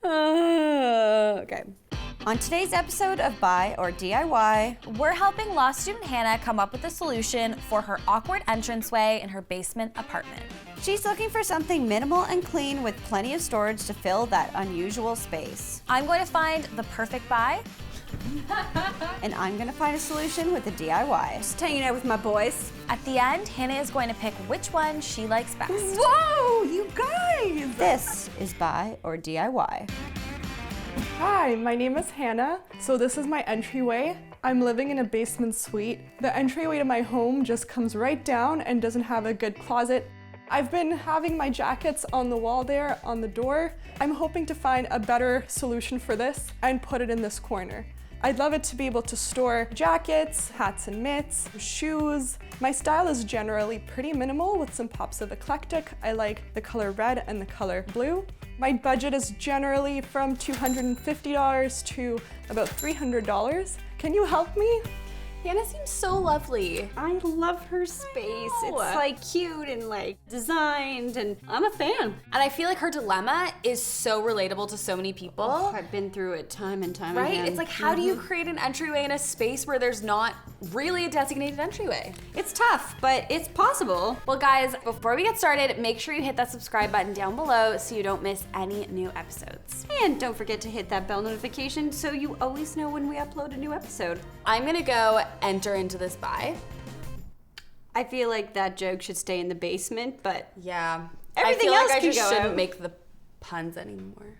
Okay. On today's episode of Buy or DIY, we're helping law student Hannah come up with a solution for her awkward entranceway in her basement apartment. she's looking for something minimal and clean with plenty of storage to fill that unusual space. I'm going to find the perfect buy. And I'm gonna find a solution with a DIY. Just hanging out with my boys. At the end, Hannah is going to pick which one she likes best. Whoa, you guys! This is Buy or DIY. Hi, my name is Hannah. So this is my entryway. I'm living in a basement suite. The entryway to my home just comes right down and doesn't have a good closet. I've been having my jackets on the wall there on the door. I'm hoping to find a better solution for this and put it in this corner. I'd love it to be able to store jackets, hats and mitts, shoes. My style is generally pretty minimal with some pops of eclectic. I like the color red and the color blue. My budget is generally from $250 to about $300. Can you help me? Hannah seems so lovely. I love her space. It's like cute and like designed, and I'm a fan. And I feel like her dilemma is so relatable to so many people. Oh, I've been through it time and time right? again. It's like, how do you create an entryway in a space where there's not really a designated entryway? It's tough, but it's possible. Well guys, before we get started, make sure you hit that subscribe button down below so you don't miss any new episodes. And don't forget to hit that bell notification so you always know when we upload a new episode. I'm gonna go enter into this buy. I feel like that joke should stay in the basement, but Yeah. Everything I feel else like I can just go shouldn't out. make the puns anymore.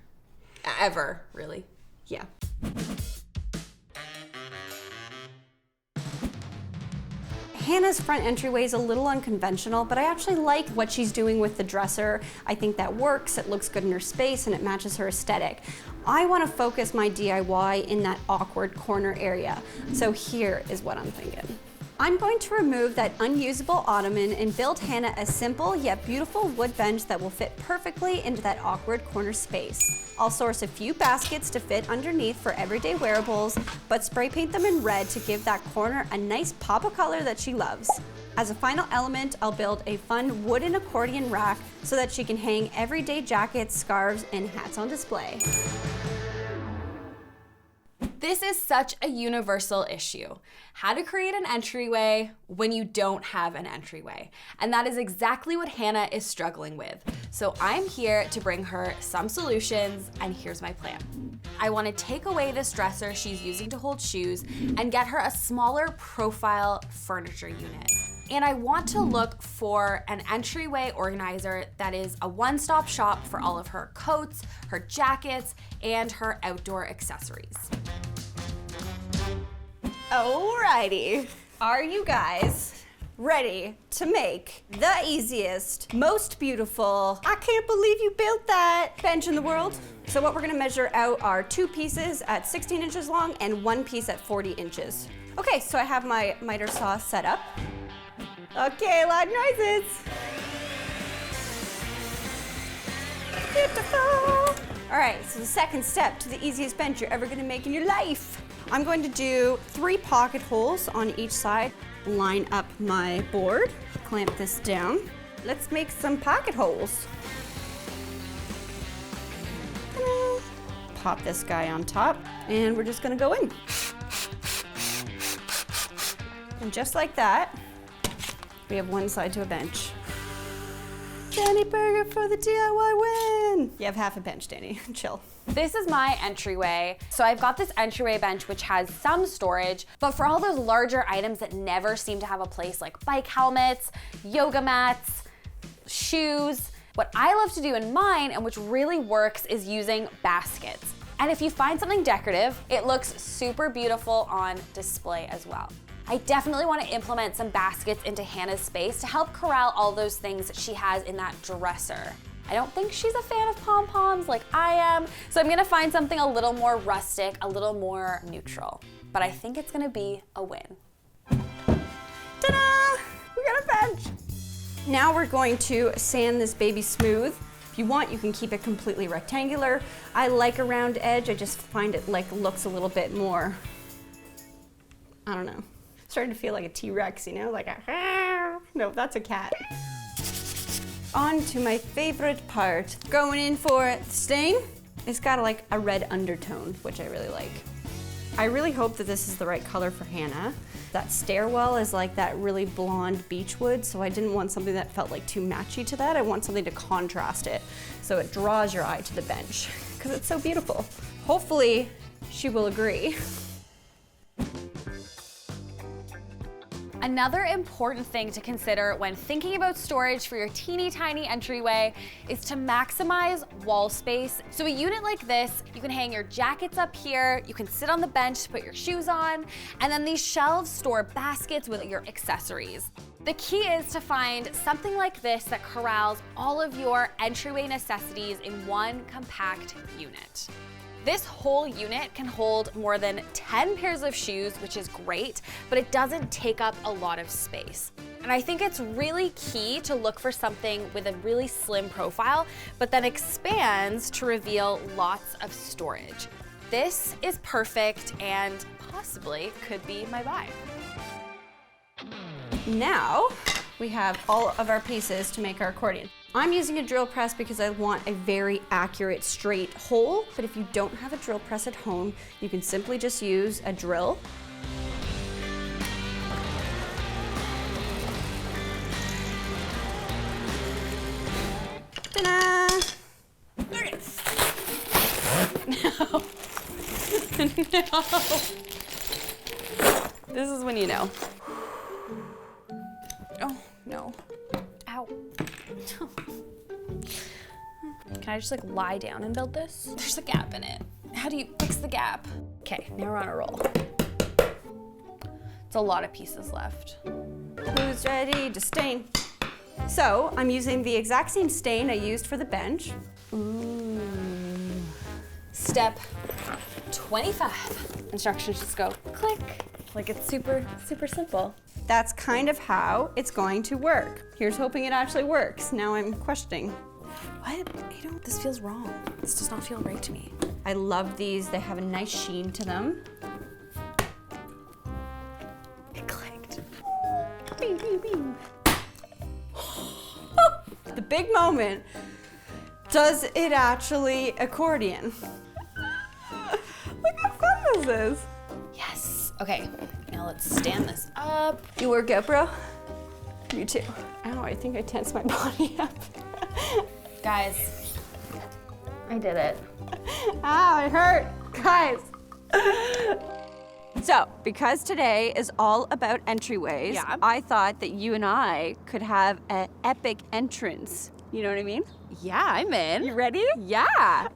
Ever, really. yeah. Hannah's front entryway is a little unconventional, but I actually like what she's doing with the dresser. I think that works, it looks good in her space, and it matches her aesthetic. I want to focus my DIY in that awkward corner area. So here is what I'm thinking. I'm going to remove that unusable ottoman and build Hannah a simple yet beautiful wood bench that will fit perfectly into that awkward corner space. I'll source a few baskets to fit underneath for everyday wearables, but spray paint them in red to give that corner a nice pop of color that she loves. As a final element, I'll build a fun wooden accordion rack so that she can hang everyday jackets, scarves, and hats on display. This is such a universal issue. How to create an entryway when you don't have an entryway. And that is exactly what Hannah is struggling with. So I'm here to bring her some solutions, and here's my plan. I want to take away this dresser she's using to hold shoes and get her a smaller profile furniture unit. And I want to look for an entryway organizer that is a one-stop shop for all of her coats, her jackets, and her outdoor accessories. Alrighty, are you guys ready to make the easiest, most beautiful, I can't believe you built that, bench in the world? So what we're gonna measure out are 2 pieces at 16 inches long and 1 piece at 40 inches. Okay, so I have my miter saw set up. Okay, loud noises. Beautiful. All right, so the second step to the easiest bench you're ever gonna make in your life. I'm going to do 3 pocket holes on each side. Line up my board, clamp this down. Let's make some pocket holes. Pop this guy on top, and we're just gonna go in. And just like that, we have one side to a bench. Danny Burger for the DIY win! You have half a bench, Danny. Chill. This is my entryway. So I've got this entryway bench which has some storage, but for all those larger items that never seem to have a place, like bike helmets, yoga mats, shoes, what I love to do in mine, and which really works, is using baskets. And if you find something decorative, it looks super beautiful on display as well. I definitely want to implement some baskets into Hannah's space to help corral all those things that she has in that dresser. I don't think she's a fan of pom-poms like I am, so I'm gonna find something a little more rustic, a little more neutral. But I think it's gonna be a win. Ta-da! We got a bench! Now we're going to sand this baby smooth. If you want, you can keep it completely rectangular. I like a round edge, I just find it like looks a little bit more, I don't know. Starting to feel like a T-Rex, you know, like a, no, that's a cat. On to my favorite part. Going in for the stain. It's got like a red undertone, which I really like. I really hope that this is the right color for Hanna. That stairwell is like that really blonde beechwood, so I didn't want something that felt like too matchy to that. I want something to contrast it, so it draws your eye to the bench, because it's so beautiful. Hopefully, she will agree. Another important thing to consider when thinking about storage for your teeny tiny entryway is to maximize wall space. So a unit like this, you can hang your jackets up here, you can sit on the bench to put your shoes on, and then these shelves store baskets with your accessories. The key is to find something like this that corrals all of your entryway necessities in one compact unit. This whole unit can hold more than 10 pairs of shoes, which is great, but it doesn't take up a lot of space. And I think it's really key to look for something with a really slim profile, but then expands to reveal lots of storage. This is perfect and possibly could be my vibe. Now, we have all of our pieces to make our accordion. I'm using a drill press because I want a very accurate straight hole, but if you don't have a drill press at home, you can simply just use a drill. Ta-da! No. This is when you know. Oh, no. Ow. Can I just like lie down and build this? There's a gap in it. How do you fix the gap? Okay, now we're on a roll. It's a lot of pieces left. Who's ready to stain? So I'm using the exact same stain I used for the bench. Ooh. Step 25. Instructions just go click. Like it's super, super simple. That's kind of how it's going to work. Here's hoping it actually works. Now I'm questioning. What? This feels wrong. This does not feel right to me. I love these. They have a nice sheen to them. It clicked. Bing, bing, bing. The big moment. Does it actually accordion? Look how fun this is. Yes. Okay, now let's stand this up. You work out, bro? Me too. Ow, I think I tensed my body up. Guys, I did it. Ow, it hurt. Guys. So, because today is all about entryways, Yeah. I thought that you and I could have an epic entrance. You know what I mean? Yeah, I'm in. You ready? Yeah.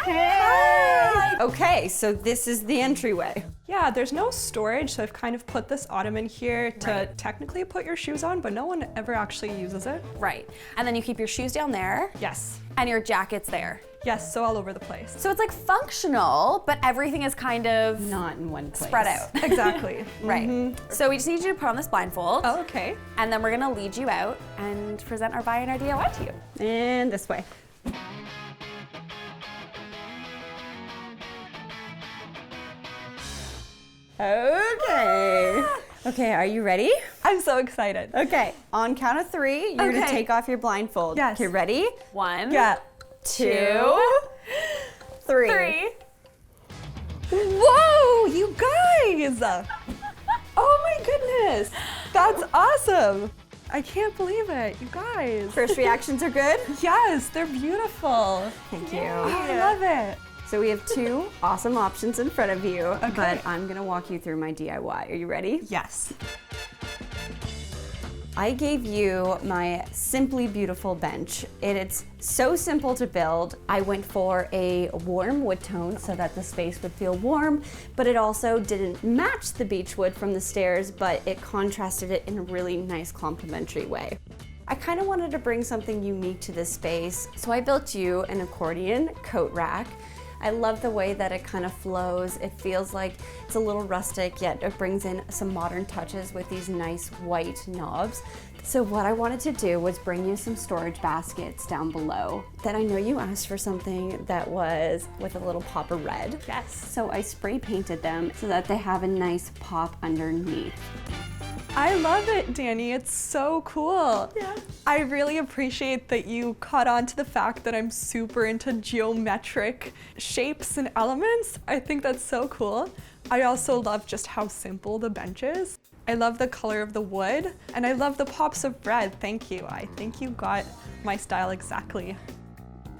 Hey! Okay, so this is the entryway. Yeah, there's no storage, so I've kind of put this ottoman here to technically put your shoes on, but no one ever actually uses it. Right. And then you keep your shoes down there Yes. and your jackets there. Yes, so all over the place. So it's like functional, but everything is kind of Not in one place. spread out. Exactly. Right. So we just need you to put on this blindfold. Oh, okay. And then we're gonna lead you out and present our buy and our DIY to you. And this way. Okay. Okay, are you ready? I'm so excited. Okay, on count of 3, you're gonna Okay. take off your blindfold. Yes. Okay, ready? 1, Yeah. 2, 3. 3. Whoa, you guys! Oh my goodness! That's awesome! I can't believe it, you guys. First reactions are good? Yes, they're beautiful. Thank you. I love it. So we have 2 awesome options in front of you, Okay. but I'm gonna walk you through my DIY. Are you ready? Yes. I gave you my Simply Beautiful bench. It's so simple to build. I went for a warm wood tone so that the space would feel warm, but it also didn't match the beech wood from the stairs, but it contrasted it in a really nice complementary way. I kind of wanted to bring something unique to this space, so I built you an accordion coat rack. I love the way that it kind of flows. It feels like it's a little rustic, yet it brings in some modern touches with these nice white knobs. So what I wanted to do was bring you some storage baskets down below. Then I know you asked for something that was with a little pop of red. Yes. So I spray painted them so that they have a nice pop underneath. I love it, Dani. It's so cool. Yeah. I really appreciate that you caught on to the fact that I'm super into geometric shapes and elements. I think that's so cool. I also love just how simple the bench is. I love the color of the wood, and I love the pops of red. Thank you. I think you got my style exactly.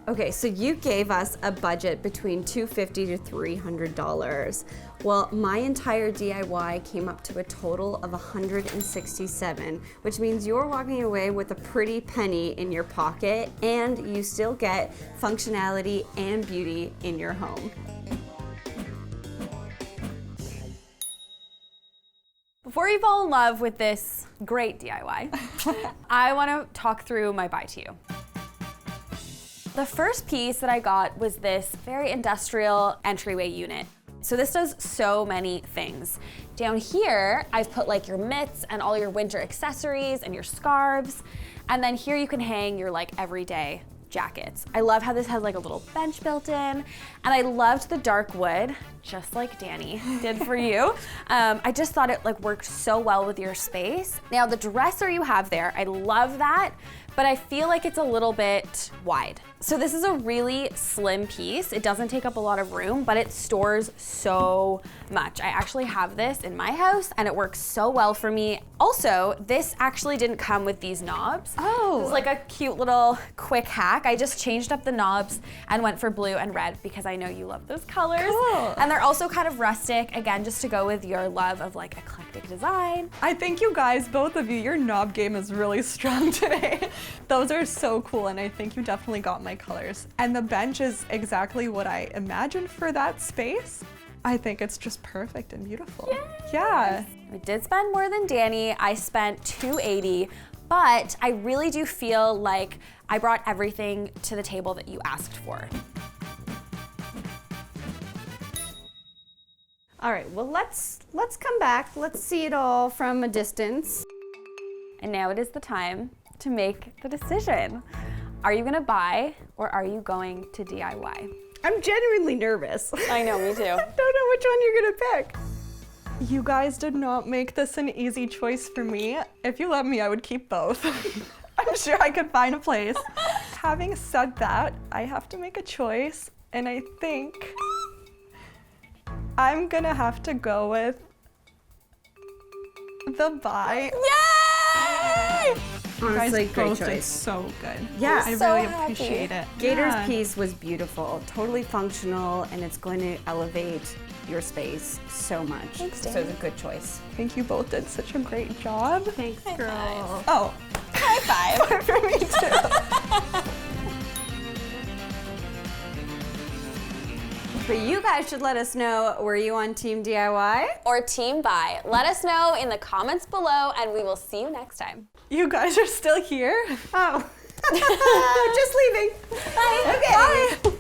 Okay, so you gave us a budget between $250 to $300. Well, my entire DIY came up to a total of $167, which means you're walking away with a pretty penny in your pocket, and you still get functionality and beauty in your home. Before you fall in love with this great DIY, I want to talk through my buy to you. The first piece that I got was this very industrial entryway unit. So this does so many things. Down here, I've put like your mitts and all your winter accessories and your scarves. And then here you can hang your like everyday jackets. I love how this has like a little bench built in, and I loved the dark wood, just like Dani did for you. I just thought it like worked so well with your space. Now the dresser you have there, I love that, but I feel like it's a little bit wide. So this is a really slim piece. It doesn't take up a lot of room, but it stores so much. I actually have this in my house and it works so well for me. Also, this actually didn't come with these knobs. Oh. It was like a cute little quick hack. I just changed up the knobs and went for blue and red because I know you love those colors. Cool. And they're also kind of rustic, again, just to go with your love of like eclectic design. I think you guys, both of you, your knob game is really strong today. Those are so cool, and I think you definitely got my colors. And the bench is exactly what I imagined for that space. I think it's just perfect and beautiful. Yeah. I did spend more than Dani. I spent $280, but I really do feel like I brought everything to the table that you asked for. All right, well, let's come back. Let's see it all from a distance. And now it is the time to make the decision. Are you gonna buy or are you going to DIY? I'm genuinely nervous. I know, me too. I don't know which one you're gonna pick. You guys did not make this an easy choice for me. If you let me, I would keep both. I'm sure I could find a place. Having said that, I have to make a choice, and I think I'm gonna have to go with the buy. Yay! Honestly, You guys great both did choice. so good. Yeah. I so really happy. appreciate it. Gator's Yeah. piece was beautiful, totally functional, and it's going to elevate your space so much. Thanks, so Dani. it's a good choice. I think you both did such a great job. Thanks, girl. Oh, High five. for me too. But you guys should let us know, were you on Team DIY? Or team buy. Let us know in the comments below and we will see you next time. You guys are still here? Oh. Just leaving. Bye. Okay. Bye.